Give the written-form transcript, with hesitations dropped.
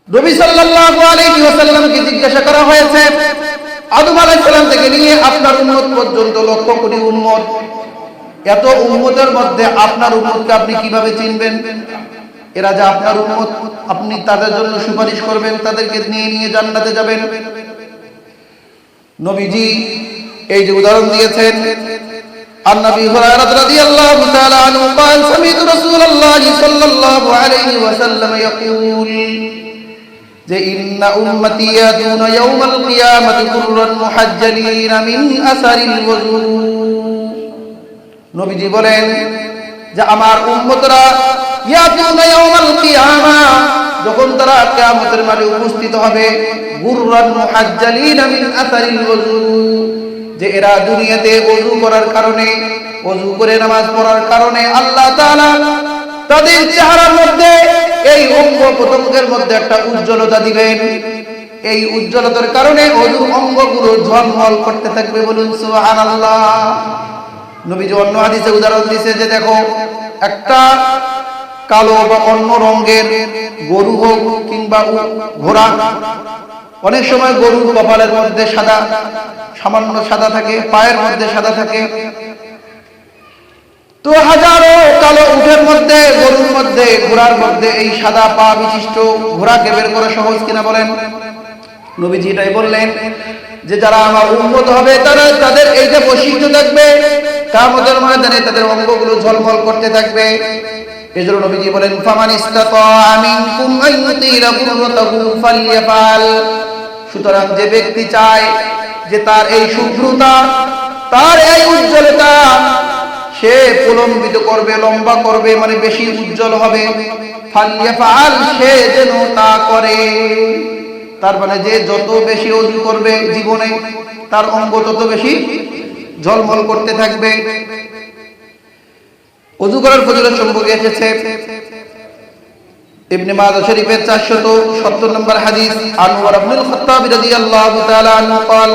নবী সাল্লাল্লাহু আলাইহি ওয়াসাল্লামকে জিজ্ঞাসা করা হয়েছে, আদম আলাইহিস সালাম থেকে নিয়ে আপনার উম্মত পর্যন্ত লক্ষ কোটি উম্মত, এত উম্মতের মধ্যে আপনার উম্মতকে আপনি কিভাবে চিনবেন? এরা যে আপনার উম্মত, আপনি তাদের জন্য সুপারিশ করবেন, তাদেরকে নিয়ে নিয়ে জান্নাতে যাবেন। নবীজি এই যে উদাহরণ দিয়েছেন, عن أبي هريرة رضي الله تعالى عنه قال سمعت رسول الله صلى الله عليه وسلم يقول إن أمتي يأتون يوم القيامة غرا محجلين من أثر الوضوء নবীজি বলেন যে আমার উম্মতরা ইয়াতুনা ইয়াউমাল কিয়ামা, যখন তারা কিয়ামতের মাঠে উপস্থিত হবে, গুররান মুহাজ্জালিন মিন আসারিল ওযু, যে এরা দুনিয়াতে ওযু করার কারণে, ওযু করে নামাজ পড়ার কারণে আল্লাহ তাআলা তাদের চেহারার মধ্যে, এই অঙ্গ প্রত্যঙ্গের মধ্যে একটা উজ্জ্বলতা দিবেন। এই উজ্জ্বলতার কারণে ওযুর অঙ্গগুলো ঝলমল করতে থাকবে। বলুন সুবহানাল্লাহ। নবীজি অন্য হাদিসে উদাহরণ দিয়েছে যে দেখো, একটা কালো বা অন্য রঙের গরু হোক কিংবা ঘোড়া, অনেক সময় গরুর কপালের মধ্যে সাদা, সামান্য সাদা থাকে, পায়ের মধ্যে সাদা থাকে, তো হাজারো কালো উটের মধ্যে, গরুর মধ্যে, ঘোড়ার মধ্যে এই সাদা পা বিশিষ্ট ঘোড়াকে বের করা সহজ কিনা বলেন? নবীজি এটাই বললেন যে যারা আমার উম্মত হবে তারা, তাদের এই যে বৈশিষ্ট্য থাকবে, কিয়ামতের ময়দানে তাদের অঙ্গগুলো ঝলমল করতে থাকবে। এজন্য নবীজি বলেন ফামান ইসতাতা মিনকুম আন ইউতিলা গুররাতাহু ফালইয়াফআল, সুতরাং যে ব্যক্তি চায় যে তার এই শুভ্রতা, তার এই উজ্জ্বলতা সে প্রলম্বিত করবে, লম্বা করবে, মানে বেশি উজ্জ্বল হবে, ফালইয়াফআল, সে যেন তা করে। তার মানে যে যত বেশি ওযু করবে জীবনে, তার অঙ্গ তত বেশি ঝলমল করতে থাকবে। ওযু করার ফজিলত সম্পর্কে এসেছে ইবনে মাজাহ শরীফের 470 নম্বর হাদিস, আন উমর ইবনুল খাত্তাব রাদিয়াল্লাহু তাআলা আনহু قال